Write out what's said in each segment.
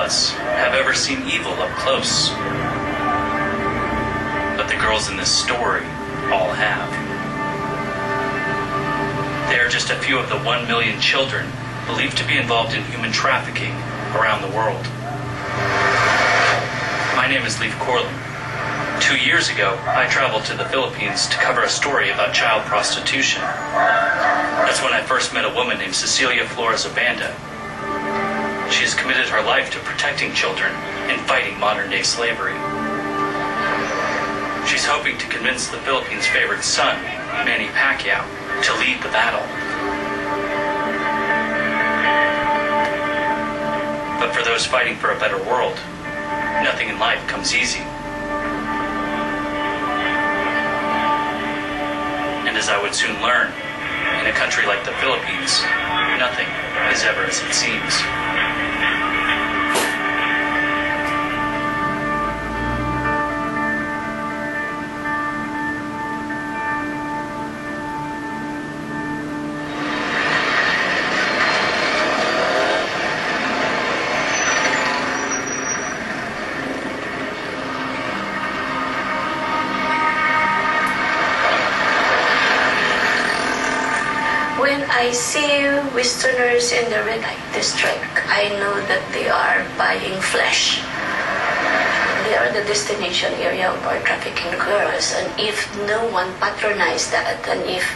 us have ever seen evil up close. But the girls in this story all have. They are just a few of the 1 million children believed to be involved in human trafficking around the world. My name is Leif Corlin. 2 years ago, I traveled to the Philippines to cover a story about child prostitution. That's when I first met a woman named Cecilia Flores Obanda. She has committed her life to protecting children and fighting modern-day slavery. She's hoping to convince the Philippines' favorite son, Manny Pacquiao, to lead the battle. But for those fighting for a better world, nothing in life comes easy. And as I would soon learn, in a country like the Philippines, nothing is ever as it seems. When I see Westerners in the red light district, I know that they are buying flesh. They are the destination area of our trafficking girls, and if no one patronizes that, and if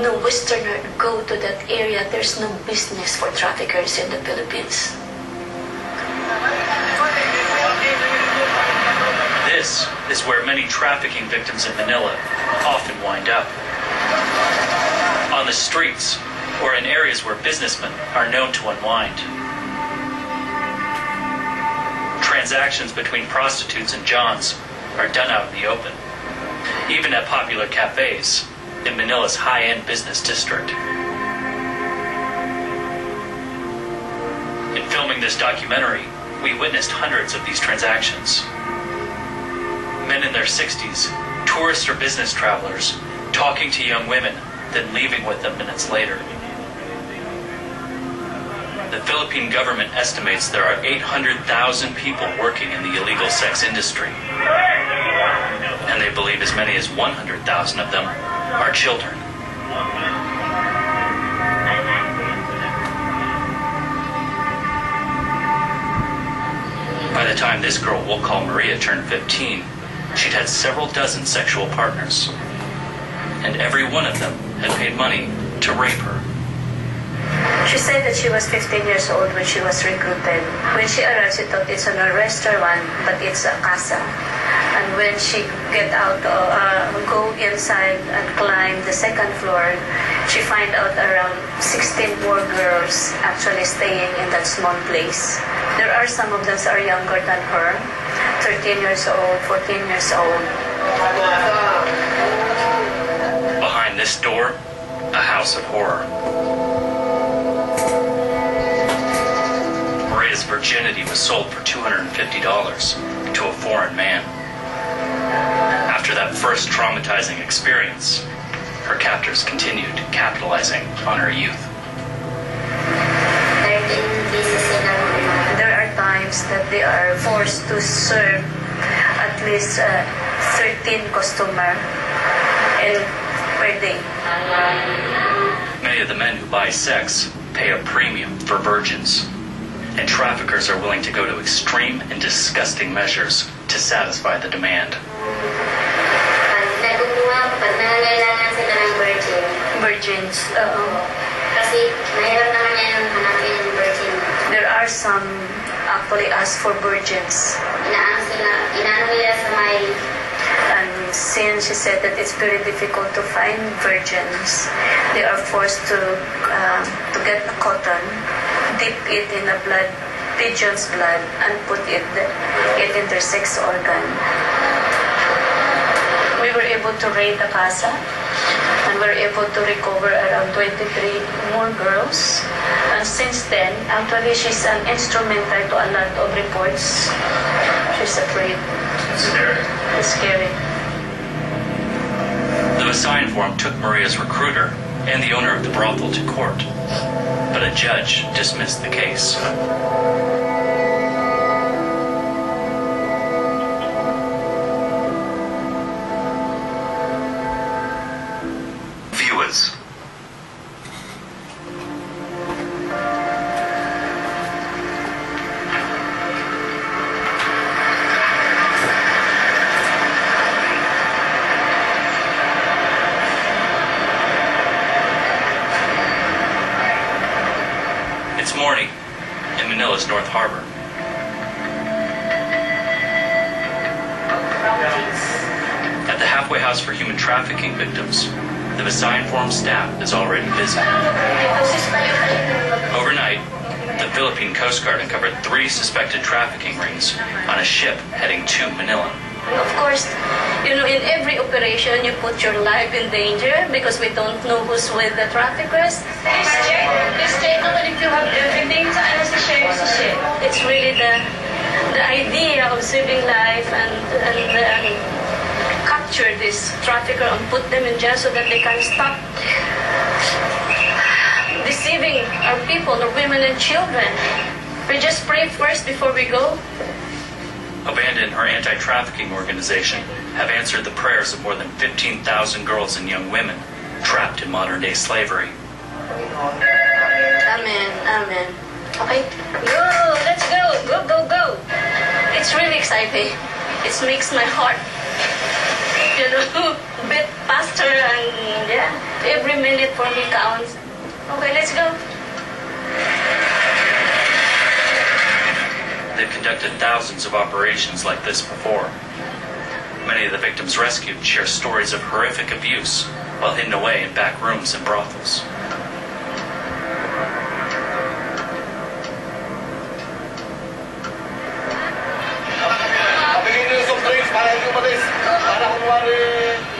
no Westerner go to that area, there's no business for traffickers in the Philippines. This is where many trafficking victims in Manila often wind up. On the streets, or in areas where businessmen are known to unwind. Transactions between prostitutes and Johns are done out in the open, even at popular cafes in Manila's high-end business district. In filming this documentary, we witnessed hundreds of these transactions. Men in their 60s, tourists or business travelers, talking to young women, then leaving with them minutes later. The Philippine government estimates there are 800,000 people working in the illegal sex industry, and they believe as many as 100,000 of them are children. By the time this girl we'll call Maria turned 15, she'd had several dozen sexual partners, and every one of them had paid money to rape her. She said that she was 15 years old when she was recruited. When she arrived, she thought it's a restaurant, but it's a casa. And when she go inside and climb the second floor, she find out around 16 more girls actually staying in that small place. There are some of them that are younger than her, 13 years old, 14 years old. Behind this door, a house of horror. Maria's virginity was sold for $250 to a foreign man. After that first traumatizing experience, her captors continued capitalizing on her youth. There are times that they are forced to serve at least 13 customers per day. Many of the men who buy sex pay a premium for virgins, and traffickers are willing to go to extreme and disgusting measures to satisfy the demand. Virgins. There are some actually ask for virgins. And since she said that it's very difficult to find virgins, they are forced to get a cotton, dip it in a pigeon's blood, and put it in their sex organ. We were able to raid the casa, and we were able to recover around 23 more girls. And since then, actually, she's an instrumental to a lot of reports. She's afraid. It's scary. The Messiah Forum took Maria's recruiter and the owner of the brothel to court, but a judge dismissed the case. It's morning in Manila's North Harbor. At the halfway house for human trafficking victims, the Visayan-formed staff is already busy. Overnight, the Philippine Coast Guard uncovered 3 suspected trafficking rings on a ship heading to Manila. Of course, in every operation, you put your life in danger because we don't know who's with the traffickers. Please check naman if you have everything. It's really the idea of saving life and capture this trafficker and put them in jail so that they can stop deceiving our people, our women and children. We just pray first before we go. Obanda and her anti-trafficking organization have answered the prayers of more than 15,000 girls and young women trapped in modern-day slavery. Amen, amen. Okay, go, let's go, go, go, go. It's really exciting. It makes my heart, beat faster, and yeah, every minute for me counts. Okay, let's go. They've conducted thousands of operations like this before. Many of the victims rescued share stories of horrific abuse while hidden away in back rooms and brothels.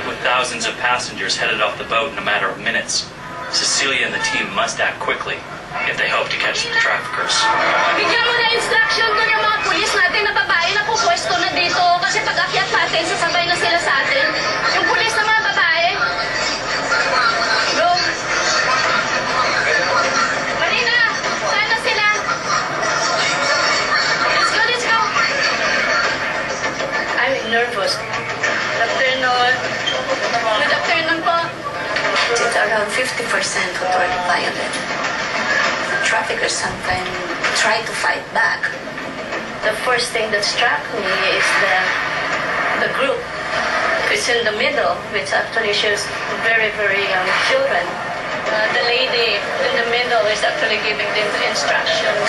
With thousands of passengers headed off the boat in a matter of minutes, Cecilia and the team must act quickly if they hope to catch the traffickers. Bigyan mo na instruction ko yung mga pulis natin na babae na pupwesto na dito kasi pag-akyat natin, sasabay na sila sa atin. Yung pulis na mga babae. Go. Marina, saan na sila? Let's go, let's go. I'm nervous. Afternoon. Good afternoon po. It's around 50% who are violent. Traffickers sometimes try to fight back. The first thing that struck me is the group. It's in the middle, which actually shows very, very young children. The lady in the middle is actually giving them the instructions.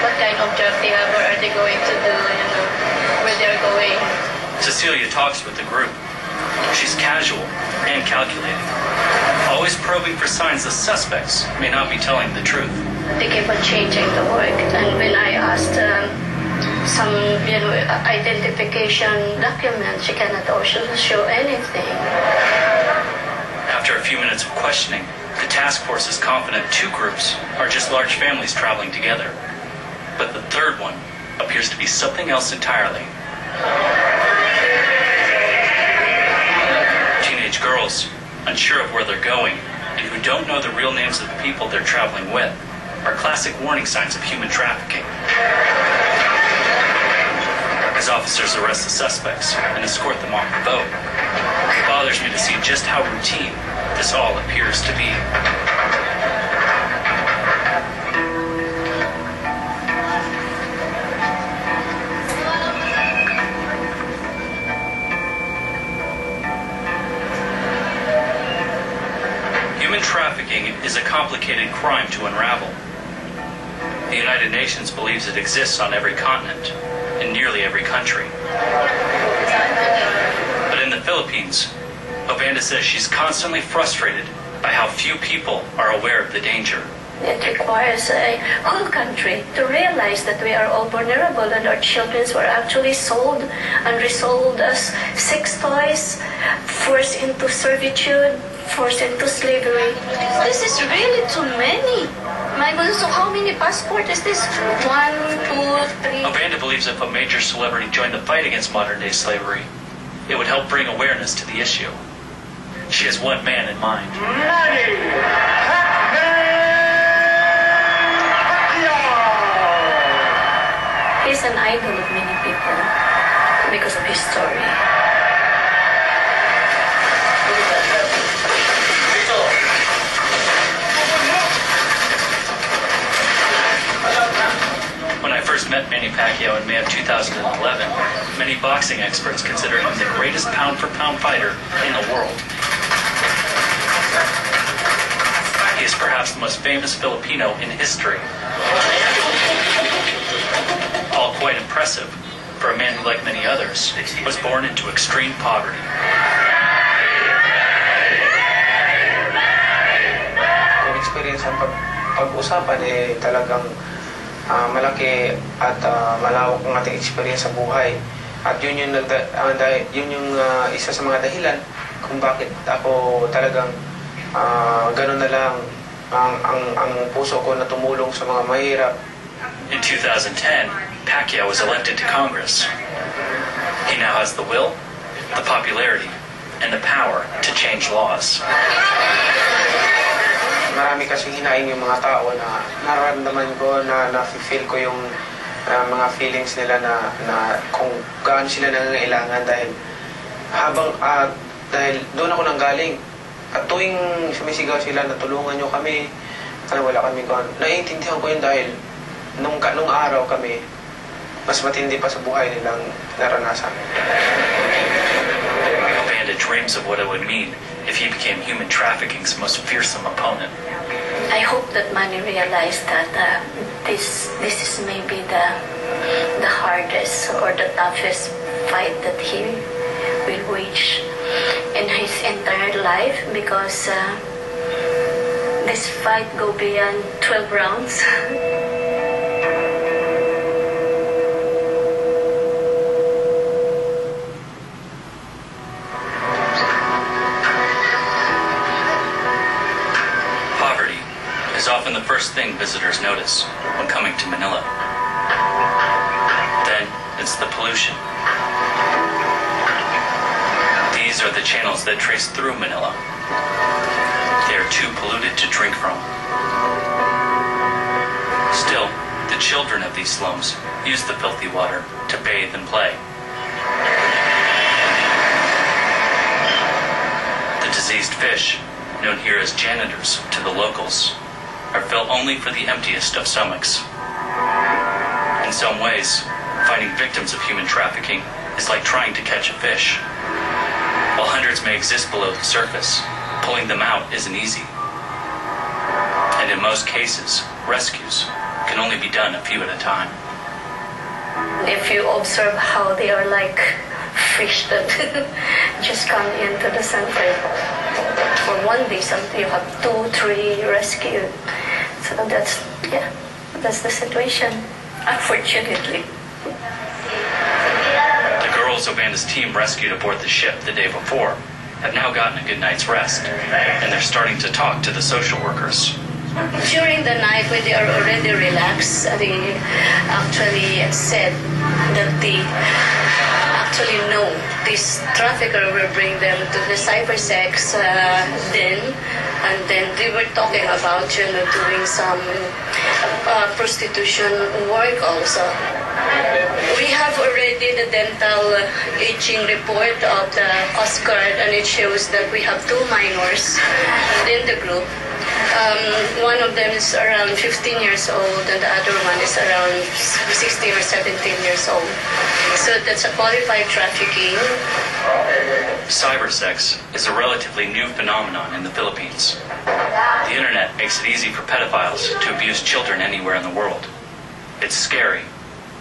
What kind of job they have, what are they going to do, where they're going. Cecilia talks with the group. She's casual and calculating, always probing for signs the suspects may not be telling the truth. They keep on changing the work, and when I asked some identification documents, she cannot also show anything. After a few minutes of questioning, the task force is confident 2 groups are just large families traveling together. But the third one appears to be something else entirely. Teenage girls, unsure of where they're going, and who don't know the real names of the people they're traveling with, are classic warning signs of human trafficking. As officers arrest the suspects and escort them off the boat, it bothers me to see just how routine this all appears to be. Human trafficking is a complicated crime to unravel. The United Nations believes it exists on every continent, in nearly every country. But in the Philippines, Obanda says she's constantly frustrated by how few people are aware of the danger. It requires a whole country to realize that we are all vulnerable and our children were actually sold and resold as sex toys, forced into servitude, forced into slavery. This is really too many. My goodness, so how many passports is this? 1, 2, 3. Obanda believes if a major celebrity joined the fight against modern-day slavery, it would help bring awareness to the issue. She has one man in mind. Manny Pacquiao! He's an idol of many people because of his story. When I first met Manny Pacquiao in May of 2011, many boxing experts consider him the greatest pound-for-pound fighter in the world. He has perhaps the most famous Filipino in history. All quite impressive for a man who, like many others, was born into extreme poverty. Yung experience ang pag-usapan talagang malaki at malawak ang ating experience sa buhay. At yun yung isa sa mga dahilan kung bakit ako talagang ganun na lang ang puso ko na tumulong sa mga mahirap. In 2010, Pacquiao was elected to Congress. He now has the will, the popularity, and the power to change laws. Marami kasing hinaing yung mga tao na nararamdaman ko na na-feel ko yung mga feelings nila na kung gaano sila nangangailangan dahil doon ako nanggaling. At tuwing sumisigaw sila na tulungan nyo kami, wala kami naiintindihan ko yun dahil nung araw kami, mas matindi pa sa buhay nilang naranasan. Obanda dreams of what it would mean if he became human trafficking's most fearsome opponent. I hope that Manny realized that this is maybe the hardest or the toughest fight that he will wage in his entire life, because this fight go beyond 12 rounds. Poverty is often the first thing visitors notice when coming to Manila. Then it's the pollution. These are the channels that trace through Manila. They are too polluted to drink from. Still, the children of these slums use the filthy water to bathe and play. The diseased fish, known here as janitors to the locals, are filled only for the emptiest of stomachs. In some ways, finding victims of human trafficking is like trying to catch a fish. While hundreds may exist below the surface, pulling them out isn't easy. And in most cases, rescues can only be done a few at a time. If you observe how they are like fish that just come into the center, for one day you have 2, 3 rescued. So that's the situation, unfortunately. The girls Obanda's team rescued aboard the ship the day before have now gotten a good night's rest, and they're starting to talk to the social workers. During the night, when they are already relaxed, they actually said that they actually know this trafficker will bring them to the cybersex den, and then they were talking about doing some prostitution work also. We have already the dental aging report of the Coast Guard, and it shows that we have 2 minors in the group. One of them is around 15 years old, and the other one is around 16 or 17 years old. So that's a qualified trafficking. Cybersex is a relatively new phenomenon in the Philippines. The internet makes it easy for pedophiles to abuse children anywhere in the world. It's scary,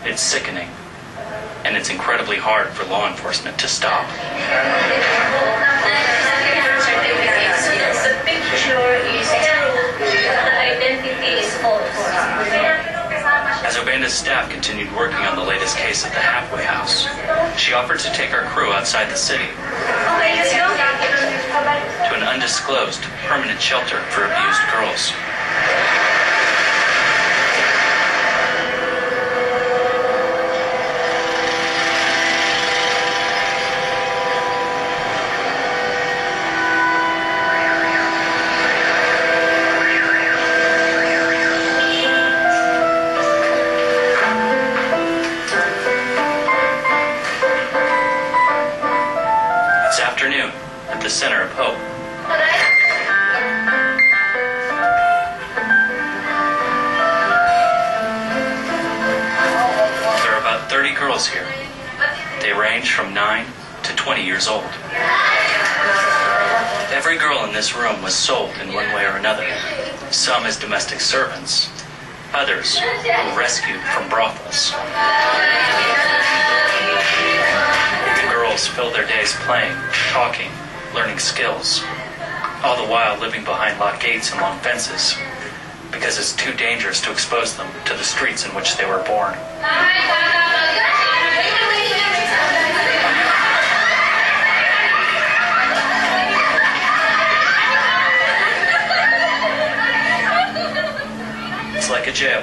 it's sickening, and it's incredibly hard for law enforcement to stop. The picture is true, the identity is false. As Obanda's staff continued working on the latest case at the halfway house, she offered to take our crew outside the city to an undisclosed permanent shelter for abused girls. At the center of hope. There are about 30 girls here. They range from 9 to 20 years old. Every girl in this room was sold in one way or another. some as domestic servants, others were rescued from brothels. The girls filled their days playing, talking, learning skills, all the while living behind locked gates and long fences, because it's too dangerous to expose them to the streets in which they were born. It's like a jail,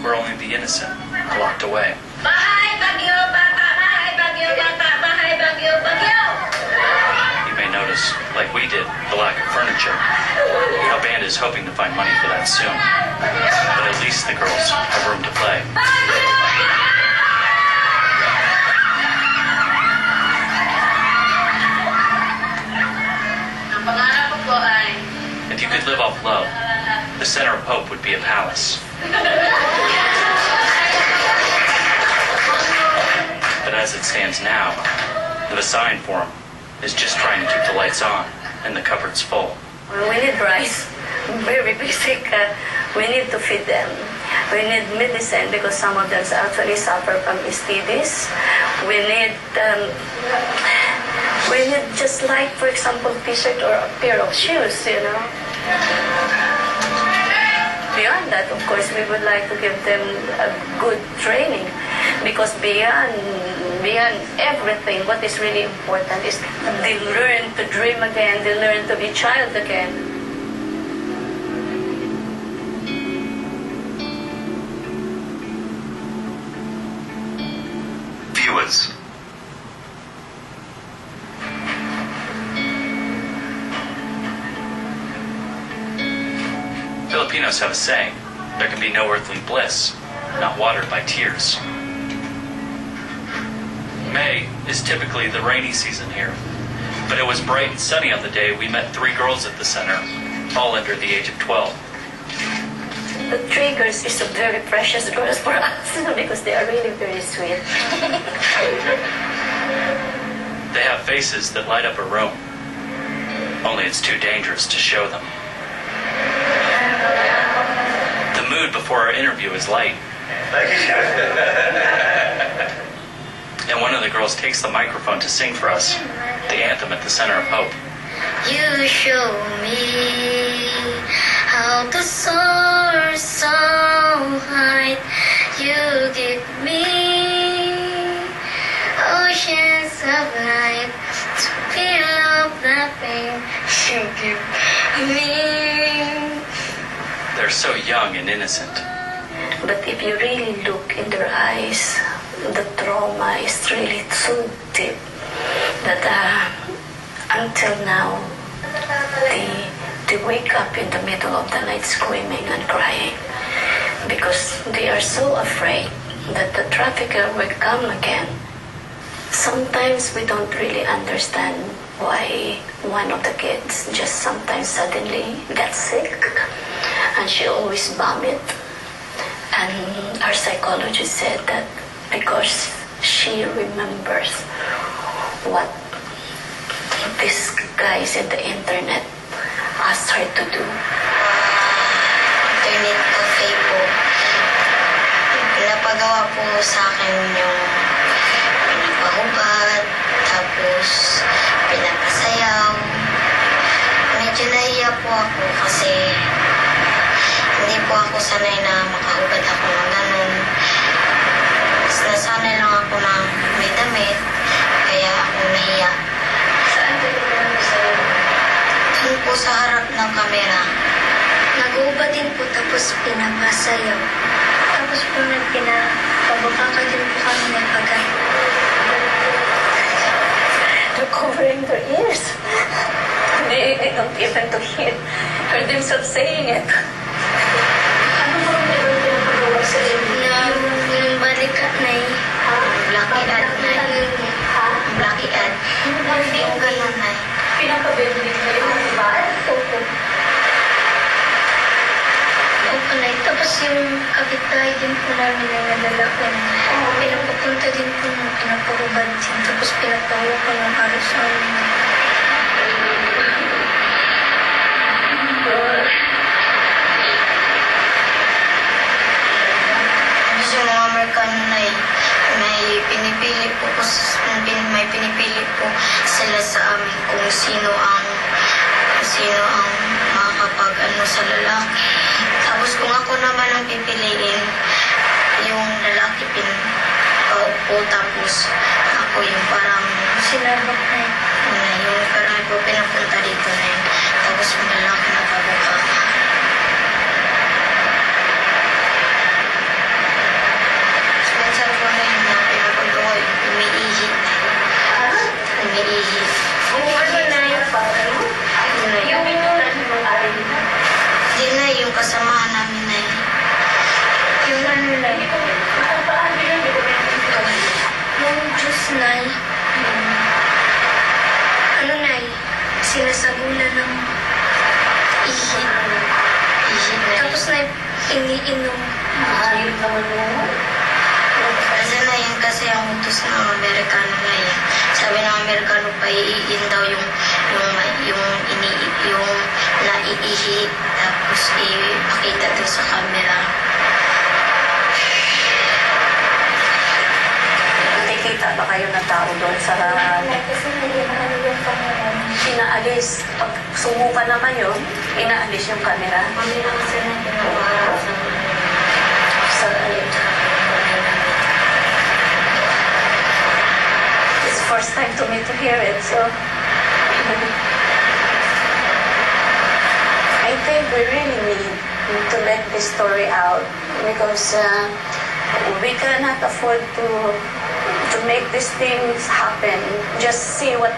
where only the innocent are locked away. You may notice, like we did, the lack of furniture. Our band is hoping to find money for that soon. But at least the girls have room to play. If you could live off love, the center of hope would be a palace. But as it stands now, the Visayan form is just trying to keep the lights on and the cupboards full. We need rice, very basic. We need to feed them. We need medicine because some of them actually suffer from STDs. We need just like, for example, t-shirt or a pair of shoes, you know. Beyond that, of course, we would like to give them a good training because beyond everything, what is really important is they learn to dream again, they learn to be child again. Viewers, Filipinos have a saying, there can be no earthly bliss, not watered by tears. May is typically the rainy season here, but it was bright and sunny on the day we met 3 girls at the center, all under the age of 12. The 3 girls is a very precious girls for us because they are really very sweet. They have faces that light up a room, only it's too dangerous to show them. The mood before our interview is light. And one of the girls takes the microphone to sing for us the anthem at the Center of Hope. You show me how to soar so high. You give me oceans of light to feel of nothing. You give me. They're so young and innocent. But if you really look in their eyes, the trauma is really so deep that until now they wake up in the middle of the night screaming and crying because they are so afraid that the trafficker will come again. Sometimes we don't really understand why one of the kids just sometimes suddenly got sick and she always vomit. And our psychologist said that because she remembers what these guys in the internet asked her to do. Internet cafe po. Pinapagawa po sa akin yung pinapahubad, tapos pinapasayaw. Medyo nahiya po ako kasi hindi po ako sanay na makahubad ako ng ganun. Nasanay lang ako na may damit, kaya ako nahiya. Saan ka pinapasaya? Doon po sa harap ng kamera. Nag-uubad din po tapos pinapasayaw. Tapos po pinapababaka din po kami ng pagkat. They're covering their ears. They don't even to hear themselves saying it. Ano po ang pinapagawa sa inyo? Yung balikat na blacky ad na blacky ad. Yung ganun na Pinapabili kayo ng bar? Opo. Opo na. Tapos yung kapitbahay din po namin na nadala ko. Pinapapunta din po ng pinapahubad din. Tapos pinapahawa ko ng para sa amin. Tapos yung mga Amerikano na may pinipili po sila sa amin kung sino ang makakapag-ano sa lalaki. Tapos kung ako naman ang pipiliin, yung lalaki paupo, tapos ako yung parang Sinabak na yun. yung parang po pinapunta dito na yun. Tapos yung lalaki nakabuka. Minsan po na yun na pinapunta umiihi na yun. Umiihi. Yung ano na yun, Hindi na yung kasamahan namin na yun. yung ano na yun. Yung juice na yun. Ano na yun? Sinasabulan ng ihi. Ihi na yun. Tapos na iniinom. Ayun naman mo. Kasi na yun kasi ang utos ng Amerikano na yun. Sabi ng Amerikano pa iiin daw yung naiihi tapos ipakita doon sa camera. Nakikita ba kayo ng tao doon sa Kasi naging yung pangalan. inaalis? Pag sumuka naman yun, inaalis yung camera. Mali na kasi na pinapaharap Sa ayun. It's first time to me to hear it, so I think we really need to let this story out because we cannot afford to make these things happen. Just see what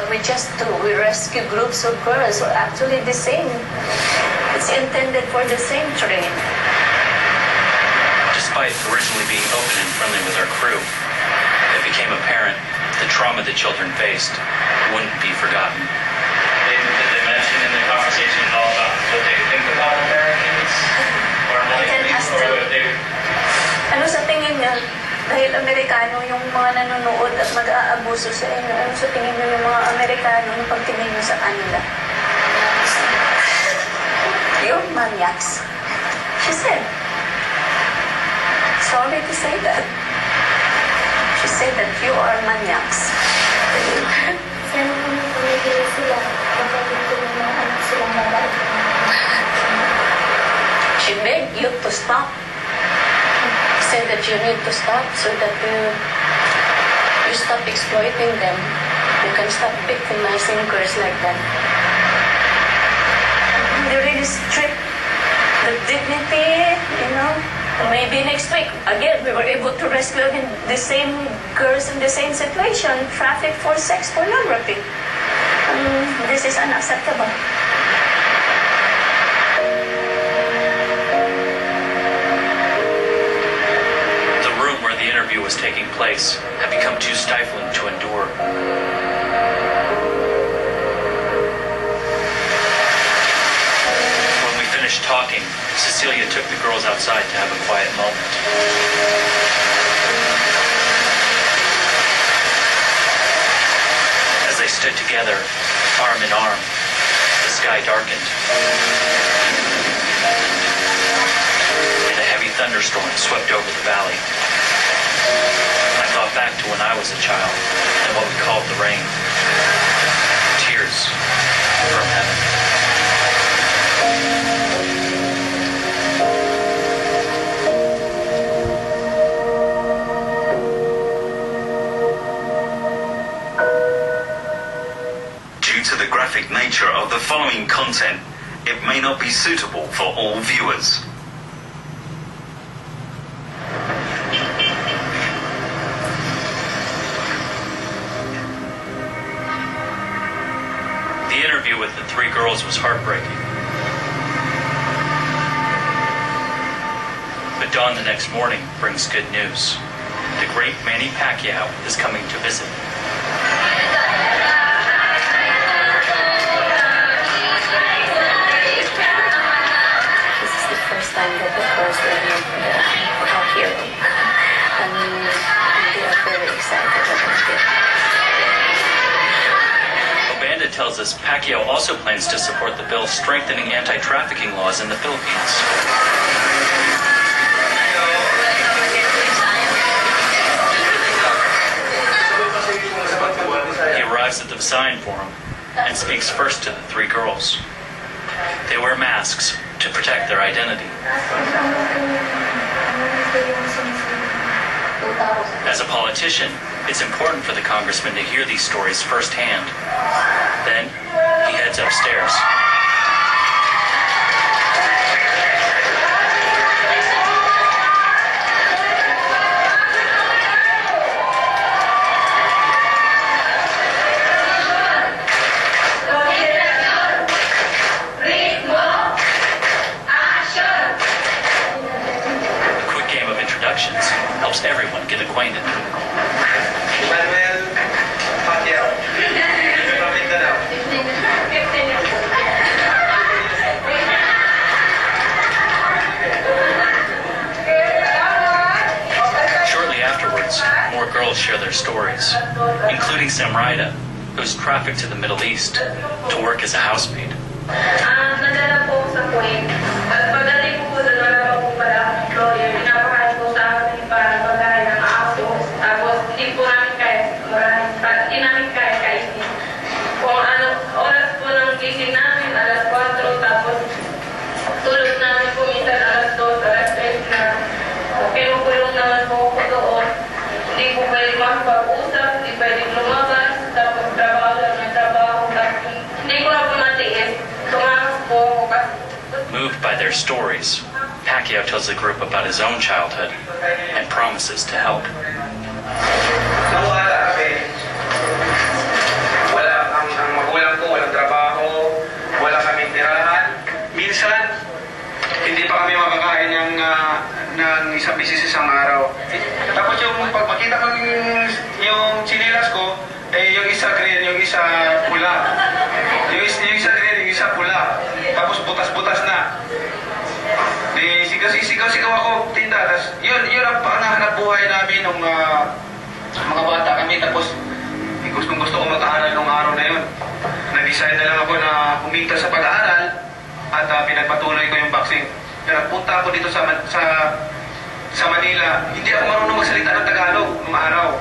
we just do. We rescue groups of girls who are actually the same. It's intended for the same trade. Despite originally being open and friendly with our crew, it became apparent the trauma the children faced wouldn't be forgotten. Did they mention in the conversation at all about what they think about Americans? Or I can ask them. Ano sa tingin niyo? Dahil Amerikano yung mga nanonood at mag-aabuso sa inyo, ano sa tingin niyo yung mga Amerikano nung pagtingin niyo sa kanila? You're maniacs. She said. Sorry to say that. She said that you are maniacs. Sana po nagpamigil sila. Baka dito yung mga anak silang babae. She begged you to stop. Said that you need to stop so that you stop exploiting them. You can stop victimizing girls like that. They really strict the dignity, you know. Maybe next week, again, we were able to rescue again the same girls in the same situation, trafficked for sex pornography. This is unacceptable. The room where the interview was taking place had become too stifling to endure. When we finished talking, Cecilia took the girls outside to have a quiet moment. As they stood together, arm in arm, the sky darkened. And a heavy thunderstorm swept over the valley. I thought back to when I was a child and what we called the rain. Tears from heaven. Due to the graphic nature of the following content, it may not be suitable for all viewers. The interview with the three girls was heartbreaking. But dawn the next morning brings good news. The great Manny Pacquiao is coming to visit. This is the first time that the girls will meet our hero. And they are very excited about it. Obanda tells us Pacquiao also plans to support the bill strengthening anti-trafficking laws in the Philippines. He arrives at the Visayan Forum and speaks first to the three girls. They wear masks to protect their identity. As a politician, it's important for the congressman to hear these stories firsthand. Then, he heads upstairs. Helps everyone get acquainted. Manny Pacquiao. Shortly afterwards, more girls share their stories, including Samraida, who's trafficked to the Middle East to work as a housemaid. Nadala po sa Kuwait. At pagdating po doon, wala po pala akong employer. Pinapakain po sa akin para pagkain ng aso. Tapos hindi po namin kaya hindi namin kaya kainin. Kung anong oras po ng gising namin, alas 4, tapos tulog namin po minsan alas 2, alas 3 na. Kinukulong naman po ako doon. Hindi po pwede makapag-usap, hindi pwede lumabas, tapos trabaho lang ng trabaho. Tapos hindi ko na po matiis. Moved by their stories, Pacquiao tells the group about his own childhood and promises to help. Nung wala kami, ang magulang ko, walang trabaho, wala kaming tirahan. Minsan, hindi pa kami makakain ng isang bisis isang araw. Tapos yung pagpakita ko yung sinilas ko, yung isa green, yung isa pula. Yung isa green, yung isa pula. Tapos butas-butas na. Sigaw ako tinda. Tapos yun ang pangahanap buhay namin nung mga bata kami. Tapos gusto ko mag-aaral nung araw na yun. Nag-decide na lang ako na humigta sa pag-aaral at pinagpatuloy ko yung boxing. Pero punta ako dito sa Manila. Hindi ako marunong magsalita ng Tagalog nung araw.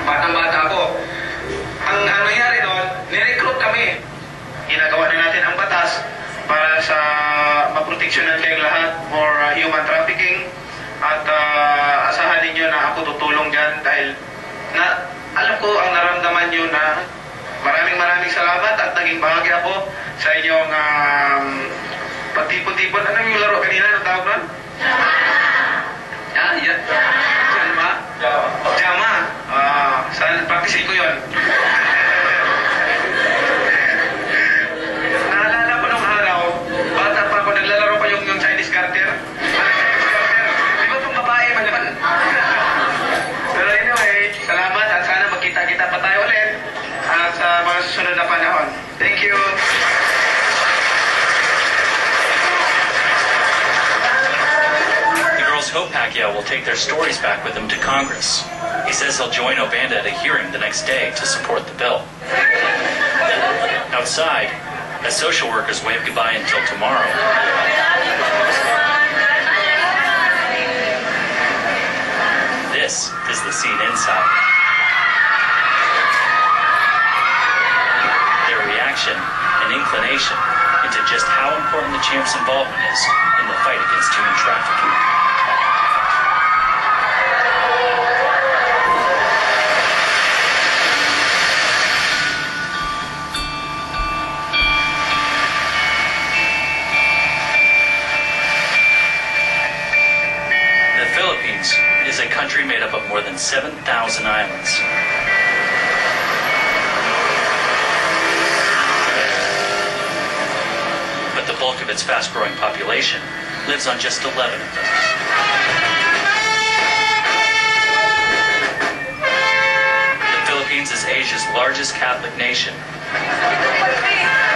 Batang-bata ako. Ang nangyari doon, nirecruit kami. Ginagawa na natin ang batas para sa maproteksyonan kayong lahat for human trafficking. At asahan ninyo na ako tutulong dyan dahil alam ko ang naramdaman nyo na maraming salamat at naging bahagi ako sa inyong pagtipon-tipon. Ano yung laro kanina? Anong tawag nun? Yan. Jama. Saan practicein ko yun? Naalala ko nung araw, bata pa ako, naglalaro pa yung Chinese garter. Di ba itong babae man naman? Pero anyway, salamat at sana magkita-kita pa tayo ulit at sa mga susunod na panahon. Thank you. Hope Pacquiao will take their stories back with him to Congress. He says he'll join Obanda at a hearing the next day to support the bill. Outside, as social workers wave goodbye until tomorrow, this is the scene inside. Their reaction and inclination into just how important the champ's involvement is in the fight against human trafficking. Is a country made up of more than 7,000 islands. But the bulk of its fast-growing population lives on just 11 of them. The Philippines is Asia's largest Catholic nation,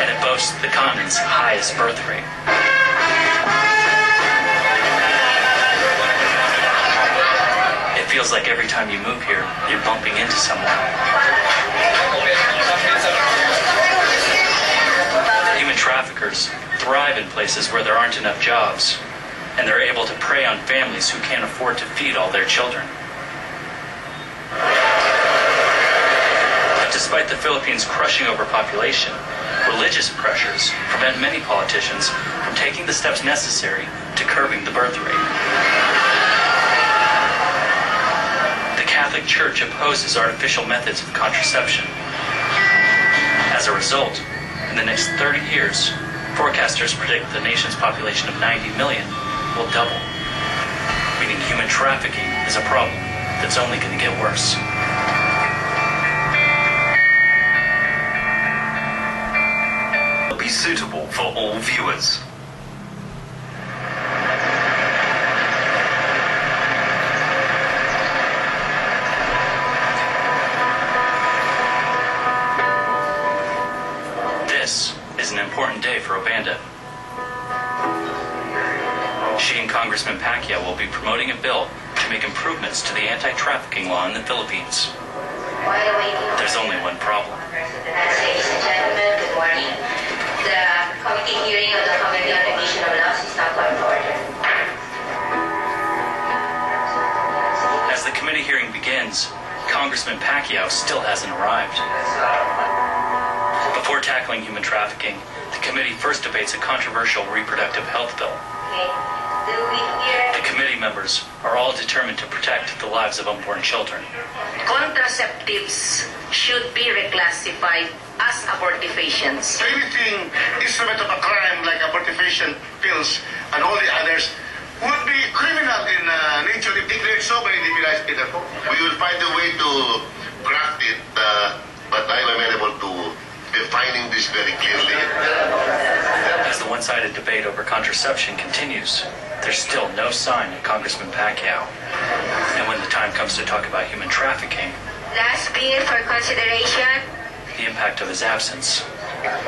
and it boasts the continent's highest birth rate. It feels like every time you move here, you're bumping into someone. traffickers thrive in places where there aren't enough jobs, and they're able to prey on families who can't afford to feed all their children. But despite the Philippines' crushing overpopulation, religious pressures prevent many politicians from taking the steps necessary to curbing the birth rate. The Catholic Church opposes artificial methods of contraception. As a result, in the next 30 years, forecasters predict the nation's population of 90 million will double, meaning human trafficking is a problem that's only going to get worse. Will be suitable for all viewers. This is an important day for Obanda. She and Congressman Pacquiao will be promoting a bill to make improvements to the anti-trafficking law in the Philippines. There's only one problem. Ladies and gentlemen, good morning. The committee hearing of the Committee on Revision of Laws is now called to order. As the committee hearing begins, Congressman Pacquiao still hasn't arrived. Before tackling human trafficking, the committee first debates a controversial reproductive health bill. The committee members are all determined to protect the lives of unborn children. Contraceptives should be reclassified as abortifacients. Anything instrument of a crime like abortifacient pills and all the others would be criminal in nature if declared so by the civilized people. We will find a way to craft it, but I'm amenable to defining this very clearly. As the one-sided debate over contraception continues, there's still no sign of Congressman Pacquiao. And when the time comes to talk about human trafficking, Last bill for consideration. the impact of his absence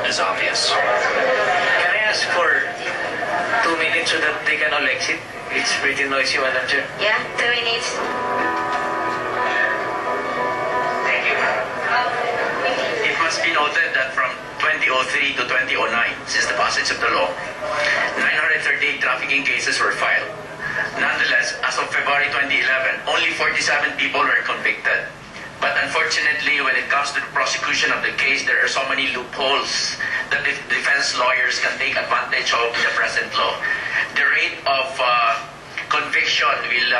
is obvious. Can I ask for 2 minutes so that they can all exit? It's pretty noisy, Madam Chair. Yeah, 2 minutes. Thank you. It must be noted that from 2003 to 2009, since the passage of the law, 938 trafficking cases were filed. Nonetheless, as of February 2011, only 47 people were convicted. But unfortunately, when it comes to the prosecution of the case, there are so many loopholes that the defense lawyers can take advantage of the present law. The rate of conviction will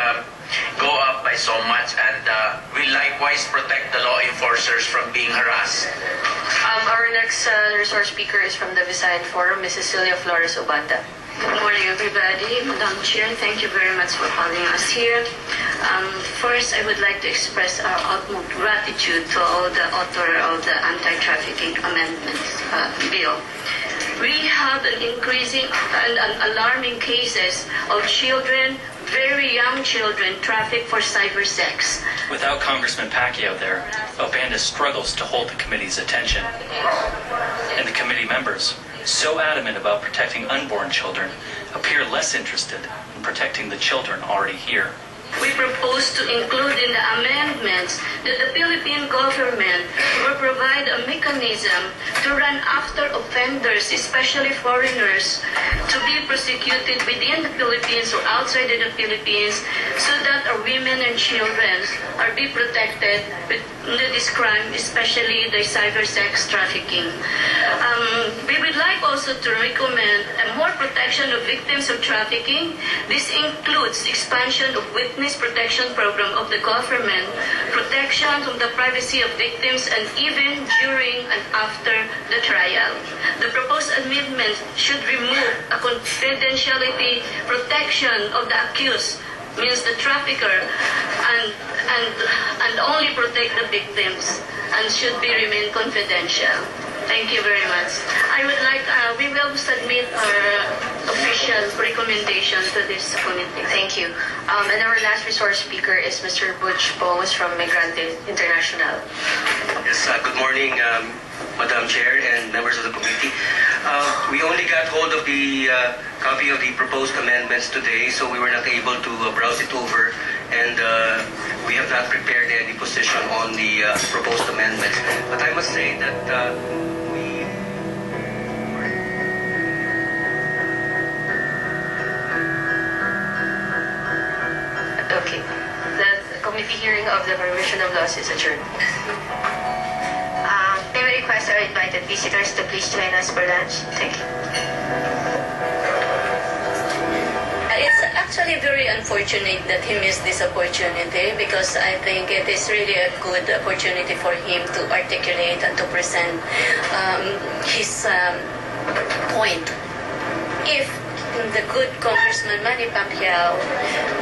go up by so much, and will likewise protect the law enforcers from being harassed. Our next resource speaker is from the Visayan Forum, Mrs. Cecilia Flores Obanda. Good morning, everybody. Madam Chair, thank you very much for calling us here. First, I would like to express our utmost gratitude to all the author of the anti-trafficking amendments bill. We have an increasing and alarming cases of children, very young children, trafficked for cyber sex. Without Congressman Pacquiao there, Obanda struggles to hold the committee's attention. And the committee members, so adamant about protecting unborn children, appear less interested in protecting the children already here. We propose to include in the amendments that the Philippine government will provide a mechanism to run after offenders, especially foreigners, to be prosecuted within the Philippines or outside of the Philippines, so that our women and children are be protected with this crime, especially the cyber sex trafficking. We would like also to recommend a more protection of victims of trafficking. This includes expansion of witness protection program of the government, protection from the privacy of victims, and even during and after the trial. The proposed amendment should remove a confidentiality protection of the accused, means the trafficker, and only protect the victims, and should be remain confidential. Thank you very much. I would like, we will submit our official recommendation to this committee. Thank you. And our last resource speaker is Mr. Butch Bowes from Migrante International. Yes, good morning, Madam Chair and members of the committee. We only got hold of the copy of the proposed amendments today, so we were not able to browse it over, and we have not prepared any position on the proposed amendments. But I must say that committee hearing of the Commission of Laws is adjourned. May we request our invited visitors to please join us for lunch. Thank you. It's actually very unfortunate that he missed this opportunity because I think it is really a good opportunity for him to articulate and to present his point. If the good Congressman Manny Pacquiao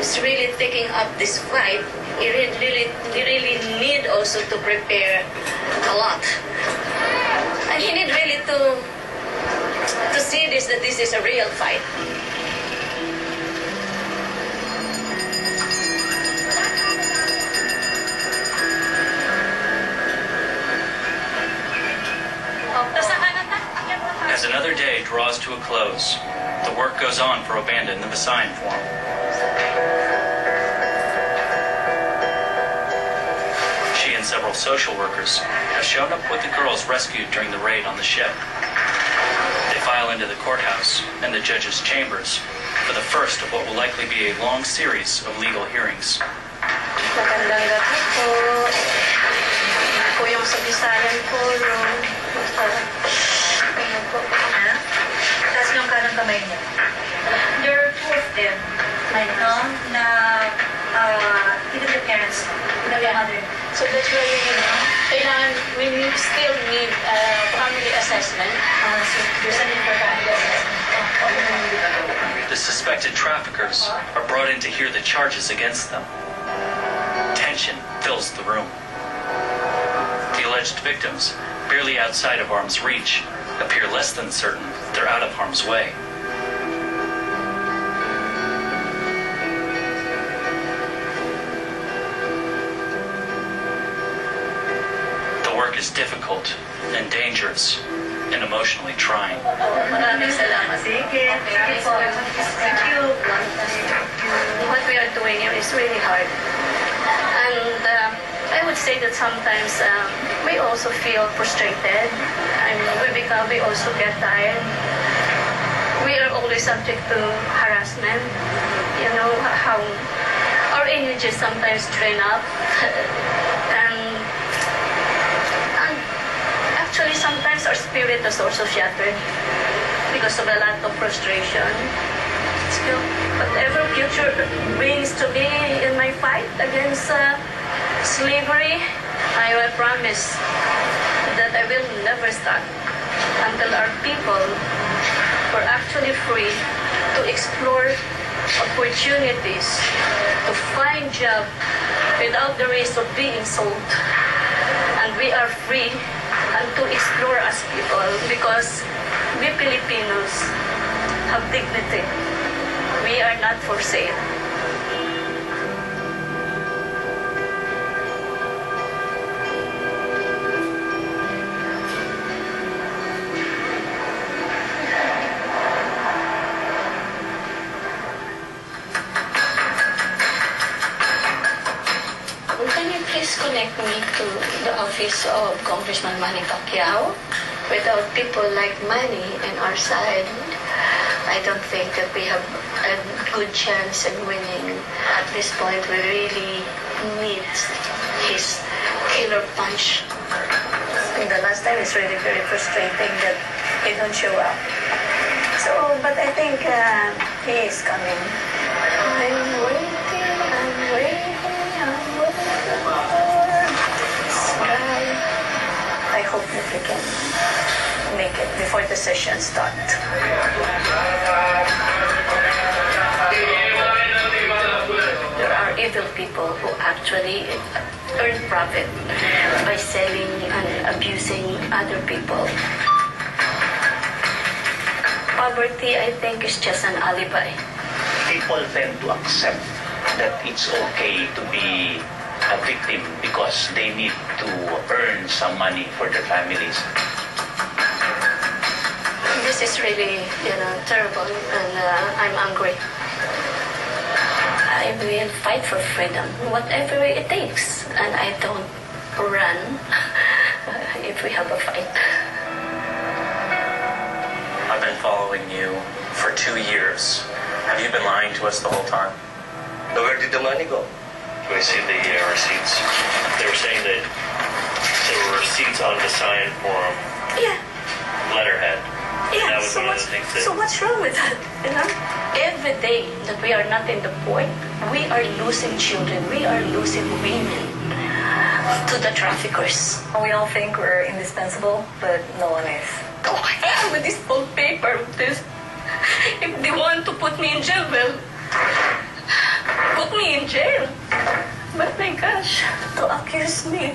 is really taking up this fight, he really need also to prepare a lot. And he need really to see this, that this is a real fight. As another day draws to a close, the work goes on for Obanda in the Visayan Forum. She and several social workers have shown up with the girls rescued during the raid on the ship. They file into the courthouse and the judge's chambers for the first of what will likely be a long series of legal hearings. Magandang gabi po. Po yung sa Visayan Forum. Ano po? Taas yung kanang kamay niya. There are two of them, no? Na even the parents, the mother. So that's why kailangan we still need family assessment. So there's a need for family assessment. The suspected traffickers are brought in to hear the charges against them. Tension fills the room. The alleged victims, barely outside of arm's reach, appear less than certain they're out of harm's way. The work is difficult and dangerous and emotionally trying. Maraming salamat. Sige. Sige po. Thank you. What we are doing here is really hard. And I would say that sometimes we also feel frustrated. I mean, we also get tired. We are always subject to harassment. You know, how our energy sometimes drain up. and actually, sometimes our spirit is also shattered because of a lot of frustration. Still, whatever future brings to me in my fight against slavery, I will promise that I will never stop until our people were actually free to explore opportunities, to find jobs without the risk of being sold. And we are free and to explore as people because we Filipinos have dignity. We are not for sale. Can you please connect me to the office of Congressman Manny Pacquiao? Without people like Manny on our side, I don't think that we have a good chance in winning. At this point, we really need his killer punch. The last time it's really very frustrating that he don't show up. So, but I think he is coming. I'm waiting for this guy. I hope that we can make it before the session starts. There are evil people who actually earn profit by selling and abusing other people. Poverty, I think, is just an alibi. People tend to accept that it's okay to be a victim because they need to earn some money for their families. This is really, terrible, and I'm angry. I will fight for freedom, whatever it takes, and I don't run if we have a fight. I've been following you for 2 years. Have you been lying to us the whole time? Now, where did the money go? we see the receipts. They were saying that there were receipts on the sign form Yeah. letterhead. Yeah, That was so one of the things that... what's wrong with that? You know? Every day that we are not in the port, we are losing children, we are losing women to the traffickers. We all think we're indispensable, but no one is. Oh, hell with this old paper, with this. If they want to put me in jail, well, put me in jail. But my gosh, to accuse me